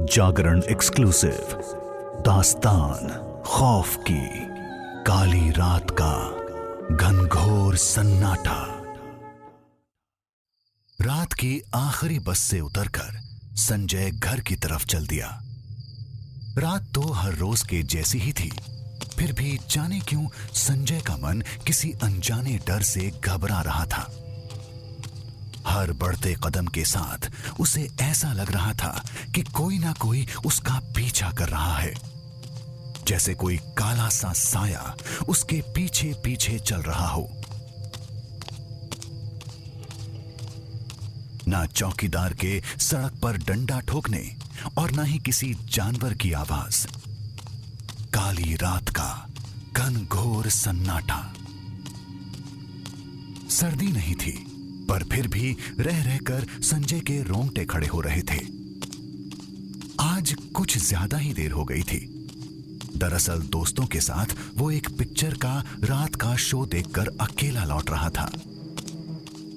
जागरण exclusive दास्तान खौफ की। काली रात का घनघोर सन्नाटा। रात की आखिरी बस से उतरकर संजय घर की तरफ चल दिया। रात तो हर रोज के जैसी ही थी, फिर भी जाने क्यों संजय का मन किसी अनजाने डर से घबरा रहा था। हर बढ़ते कदम के साथ उसे ऐसा लग रहा था कि कोई ना कोई उसका पीछा कर रहा है, जैसे कोई काला सा साया उसके पीछे पीछे चल रहा हो। ना चौकीदार के सड़क पर डंडा ठोकने और ना ही किसी जानवर की आवाज। काली रात का घनघोर सन्नाटा। सर्दी नहीं थी, पर फिर भी रह रहकर संजय के रोंगटे खड़े हो रहे थे। आज कुछ ज्यादा ही देर हो गई थी। दरअसल दोस्तों के साथ वो एक पिक्चर का रात का शो देखकर अकेला लौट रहा था।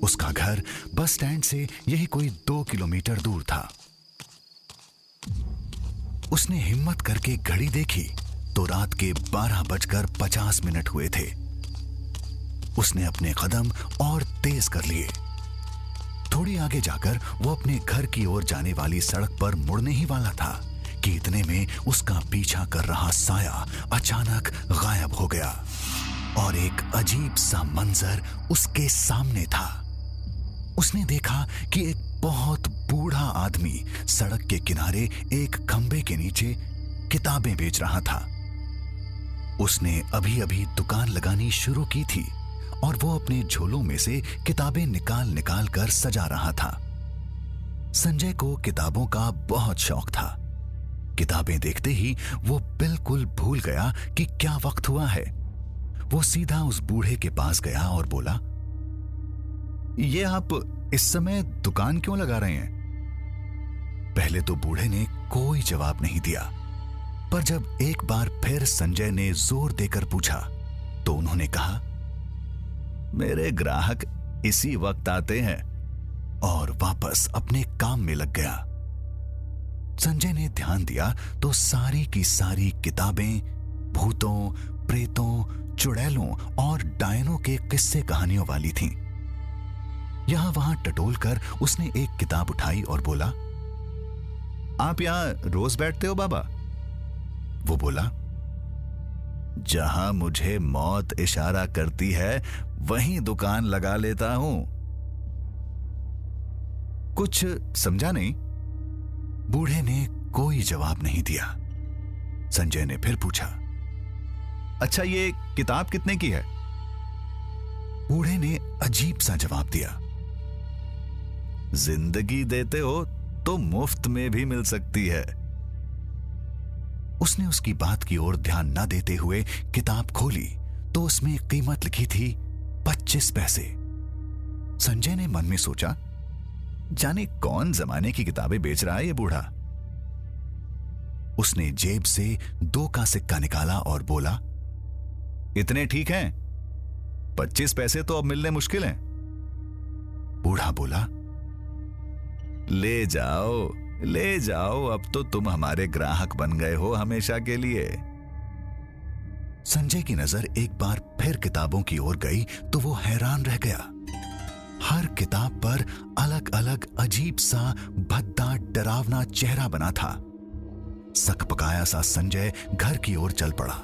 उसका घर बस स्टैंड से यही कोई 2 किलोमीटर दूर था। उसने हिम्मत करके घड़ी देखी तो रात के 12:50 हुए थे। उसने अपने कदम और तेज कर लिए। थोड़ी आगे जाकर वो अपने घर की ओर जाने वाली सड़क पर मुड़ने ही वाला था कि इतने में उसका पीछा कर रहा साया अचानक गायब हो गया और एक अजीब सा मंजर उसके सामने था। उसने देखा कि एक बहुत बूढ़ा आदमी सड़क के किनारे एक खंबे के नीचे किताबें बेच रहा था। उसने अभी अभी दुकान लगानी शुरू की थी और वो अपने झोलों में से किताबें निकाल निकाल कर सजा रहा था। संजय को किताबों का बहुत शौक था। किताबें देखते ही वो बिल्कुल भूल गया कि क्या वक्त हुआ है। वो सीधा उस बूढ़े के पास गया और बोला, ये आप इस समय दुकान क्यों लगा रहे हैं? पहले तो बूढ़े ने कोई जवाब नहीं दिया, पर जब एक बार फिर संजय ने जोर देकर पूछा तो उन्होंने कहा, मेरे ग्राहक इसी वक्त आते हैं, और वापस अपने काम में लग गया। संजय ने ध्यान दिया तो सारी की सारी किताबें भूतों, प्रेतों, चुड़ैलों और डायनों के किस्से कहानियों वाली थीं। यहां वहां टटोलकर उसने एक किताब उठाई और बोला, आप यहां रोज बैठते हो बाबा? वो बोला, जहां मुझे मौत इशारा करती है वहीं दुकान लगा लेता हूं। कुछ समझा नहीं? बूढ़े ने कोई जवाब नहीं दिया। संजय ने फिर पूछा, अच्छा ये किताब कितने की है? बूढ़े ने अजीब सा जवाब दिया, जिंदगी देते हो तो मुफ्त में भी मिल सकती है। उसने उसकी बात की ओर ध्यान न देते हुए किताब खोली तो उसमें कीमत लिखी थी 25 पैसे। संजय ने मन में सोचा, जाने कौन जमाने की किताबें बेच रहा है ये बूढ़ा। उसने जेब से 2 का सिक्का निकाला और बोला, इतने ठीक हैं? 25 पैसे तो अब मिलने मुश्किल हैं। बूढ़ा बोला, ले जाओ ले जाओ, अब तो तुम हमारे ग्राहक बन गए हो हमेशा के लिए। संजय की नजर एक बार फिर किताबों की ओर गई तो वो हैरान रह गया। हर किताब पर अलग अलग अजीब सा भद्दा डरावना चेहरा बना था। सकपकाया सा संजय घर की ओर चल पड़ा।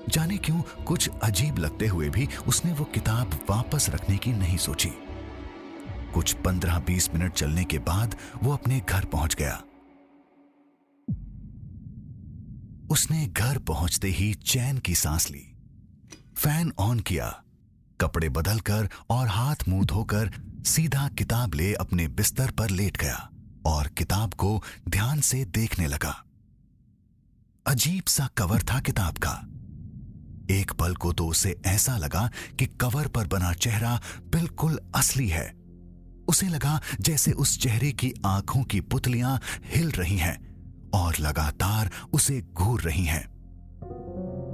जाने क्यों कुछ अजीब लगते हुए भी उसने वो किताब वापस रखने की नहीं सोची। कुछ 15-20 मिनट चलने के बाद वो अपने घर पहुंच गया। उसने घर पहुंचते ही चैन की सांस ली, फैन ऑन किया, कपड़े बदलकर और हाथ मुंह धोकर सीधा किताब ले अपने बिस्तर पर लेट गया और किताब को ध्यान से देखने लगा। अजीब सा कवर था किताब का। एक पल को तो उसे ऐसा लगा कि कवर पर बना चेहरा बिल्कुल असली है। उसे लगा जैसे उस चेहरे की आंखों की पुतलियां हिल रही हैं और लगातार उसे घूर रही हैं।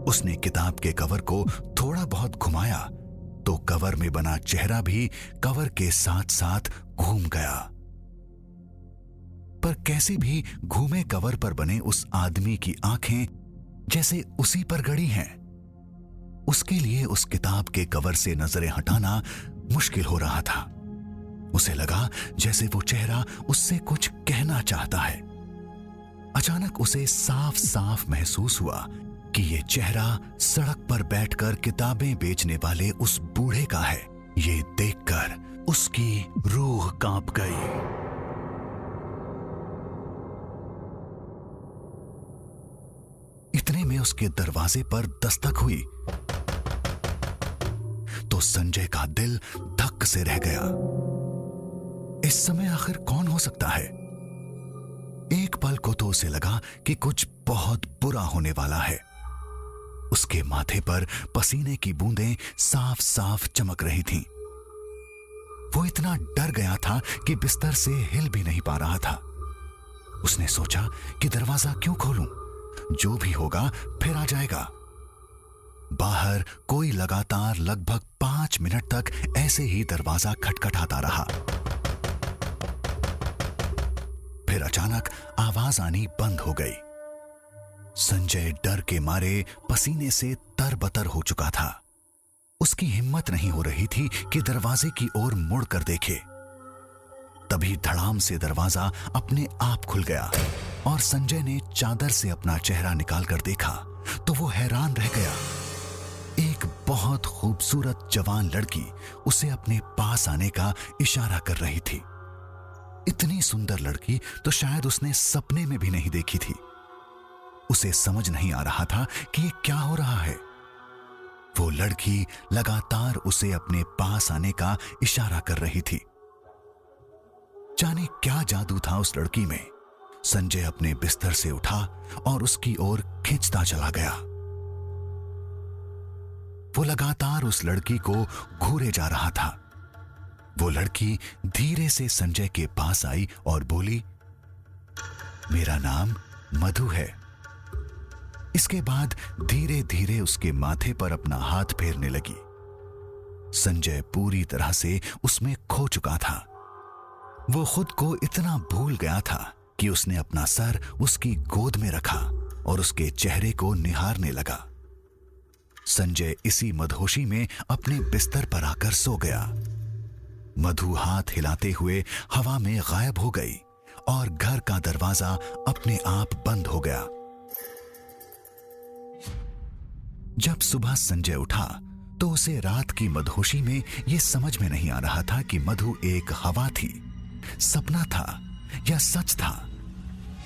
उसने किताब के कवर को थोड़ा बहुत घुमाया तो कवर में बना चेहरा भी कवर के साथ साथ घूम गया। पर कैसे भी घूमे कवर पर बने उस आदमी की आंखें जैसे उसी पर गड़ी हैं। उसके लिए उस किताब के कवर से नजरें हटाना मुश्किल हो रहा था। उसे लगा जैसे वो चेहरा उससे कुछ कहना चाहता है। अचानक उसे साफ साफ महसूस हुआ कि ये चेहरा सड़क पर बैठकर किताबें बेचने वाले उस बूढ़े का है। ये देखकर उसकी रूह कांप गई। इतने में उसके दरवाजे पर दस्तक हुई तो संजय का दिल धक से रह गया। इस समय आखिर कौन हो सकता है? एक पल को तो उसे लगा कि कुछ बहुत बुरा होने वाला है। उसके माथे पर पसीने की बूंदें साफ साफ चमक रही थीं। वो इतना डर गया था कि बिस्तर से हिल भी नहीं पा रहा था। उसने सोचा कि दरवाजा क्यों खोलूं? जो भी होगा फिर आ जाएगा। बाहर कोई लगातार लगभग 5 मिनट तक ऐसे ही दरवाजा खटखटाता रहा। फिर अचानक आवाज आनी बंद हो गई। संजय डर के मारे पसीने से तरबतर हो चुका था। उसकी हिम्मत नहीं हो रही थी कि दरवाजे की ओर मुड़कर देखे। तभी धड़ाम से दरवाजा अपने आप खुल गया और संजय ने चादर से अपना चेहरा निकालकर देखा तो वो हैरान रह गया। एक बहुत खूबसूरत जवान लड़की उसे अपने पास आने का इशारा कर रही थी। इतनी सुंदर लड़की तो शायद उसने सपने में भी नहीं देखी थी। उसे समझ नहीं आ रहा था कि ये क्या हो रहा है। वो लड़की लगातार उसे अपने पास आने का इशारा कर रही थी। जाने क्या जादू था उस लड़की में। संजय अपने बिस्तर से उठा और उसकी ओर खींचता चला गया। वो लगातार उस लड़की को घूरे जा रहा था। वो लड़की धीरे से संजय के पास आई और बोली, मेरा नाम मधु है। इसके बाद धीरे धीरे उसके माथे पर अपना हाथ फेरने लगी। संजय पूरी तरह से उसमें खो चुका था। वो खुद को इतना भूल गया था कि उसने अपना सर उसकी गोद में रखा और उसके चेहरे को निहारने लगा। संजय इसी मदहोशी में अपने बिस्तर पर आकर सो गया। मधु हाथ हिलाते हुए हवा में गायब हो गई और घर का दरवाजा अपने आप बंद हो गया। जब सुबह संजय उठा तो उसे रात की मदहोशी में यह समझ में नहीं आ रहा था कि मधु एक हवा थी, सपना था या सच था।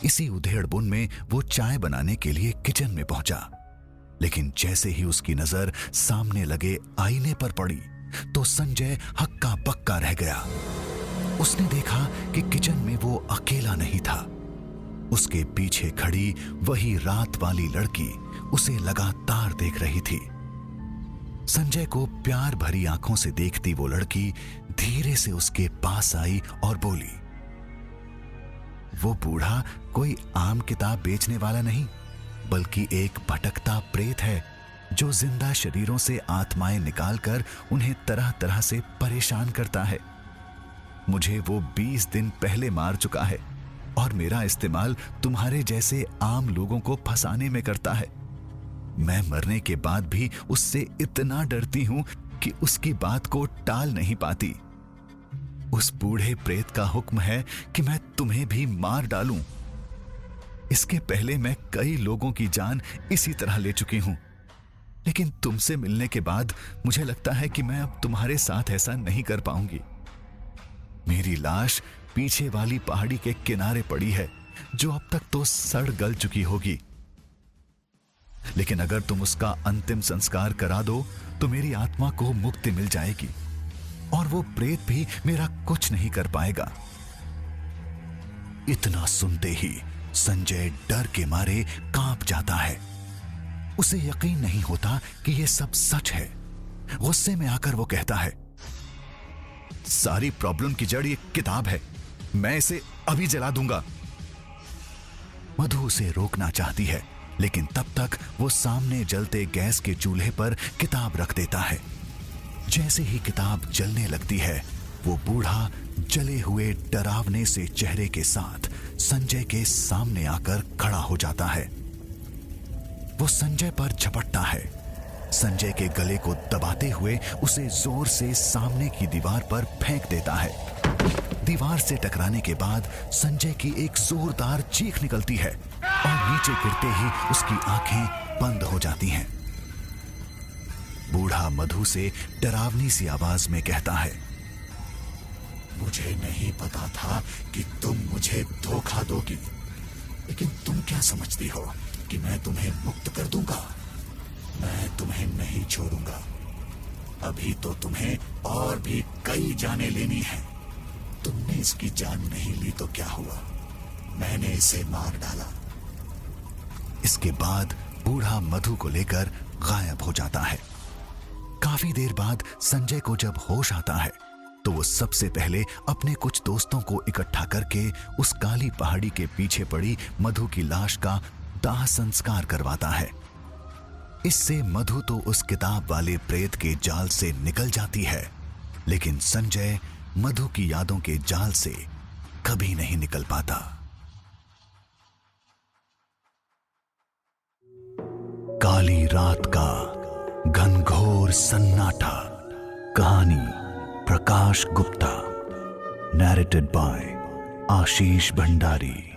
इसी उधेड़-बुन में वो चाय बनाने के लिए किचन में पहुंचा, लेकिन जैसे ही उसकी नजर सामने लगे आईने पर पड़ी तो संजय हक्का बक्का रह गया। उसने देखा कि किचन में वो अकेला नहीं था। उसके पीछे खड़ी वही रात वाली लड़की उसे लगातार देख रही थी। संजय को प्यार भरी आंखों से देखती वो लड़की धीरे से उसके पास आई और बोली, वो बूढ़ा कोई आम किताब बेचने वाला नहीं, बल्कि एक भटकता प्रेत है जो जिंदा शरीरों से आत्माएं निकालकर उन्हें तरह तरह से परेशान करता है। मुझे वो 20 दिन पहले मार चुका है और मेरा इस्तेमाल तुम्हारे जैसे आम लोगों को फंसाने में करता है। मैं मरने के बाद भी उससे इतना डरती हूं कि उसकी बात को टाल नहीं पाती। उस बूढ़े प्रेत का हुक्म है कि मैं तुम्हें भी मार डालूं। इसके पहले मैं कई लोगों की जान इसी तरह ले चुकी हूं, लेकिन तुमसे मिलने के बाद मुझे लगता है कि मैं अब तुम्हारे साथ ऐसा नहीं कर पाऊंगी। मेरी लाश पीछे वाली पहाड़ी के किनारे पड़ी है, जो अब तक तो सड़ गल चुकी होगी, लेकिन अगर तुम उसका अंतिम संस्कार करा दो तो मेरी आत्मा को मुक्ति मिल जाएगी और वो प्रेत भी मेरा कुछ नहीं कर पाएगा। इतना सुनते ही संजय डर के मारे कांप जाता है। उसे यकीन नहीं होता कि यह सब सच है। गुस्से में आकर वो कहता है, सारी प्रॉब्लम की जड़ ये किताब है, मैं इसे अभी जला दूंगा। मधु उसे रोकना चाहती है, लेकिन तब तक वो सामने जलते गैस के चूल्हे पर किताब रख देता है। जैसे ही किताब जलने लगती है, वो बूढ़ा जले हुए डरावने से चेहरे के साथ संजय के सामने आकर खड़ा हो जाता है। वो संजय पर झपटता है, संजय के गले को दबाते हुए उसे जोर से सामने की दीवार पर फेंक देता है। दीवार से टकराने के बाद संजय की एक जोरदार चीख निकलती है और नीचे गिरते ही उसकी आंखें बंद हो जाती हैं। बूढ़ा मधु से डरावनी सी आवाज में कहता है, मुझे नहीं पता था कि तुम मुझे धोखा दोगी, लेकिन तुम क्या समझती हो कि मैं तुम्हें मुक्त कर दूंगा? मैं तुम्हें नहीं छोड़ूंगा। अभी तो तुम्हें और भी कई जानें लेनी है। तुमने इसकी जान नहीं ली तो क्या हुआ? मैंने इसे मार डाला। इसके बाद बूढ़ा मधु को लेकर गायब हो जाता है। काफी देर बाद संजय को जब होश आता है तो वो सबसे पहले अपने कुछ दोस्तों को इकट्ठा करके उस काली पहाड़ी के पीछे पड़ी मधु की लाश का दाह संस्कार करवाता है। इससे मधु तो उस किताब वाले प्रेत के जाल से निकल जाती है, लेकिन संजय मधु की यादों के जाल से कभी नहीं निकल पाता। काली रात का घनघोर सन्नाटा। कहानी प्रकाश गुप्ता, नैरेटेड बाय आशीष भंडारी।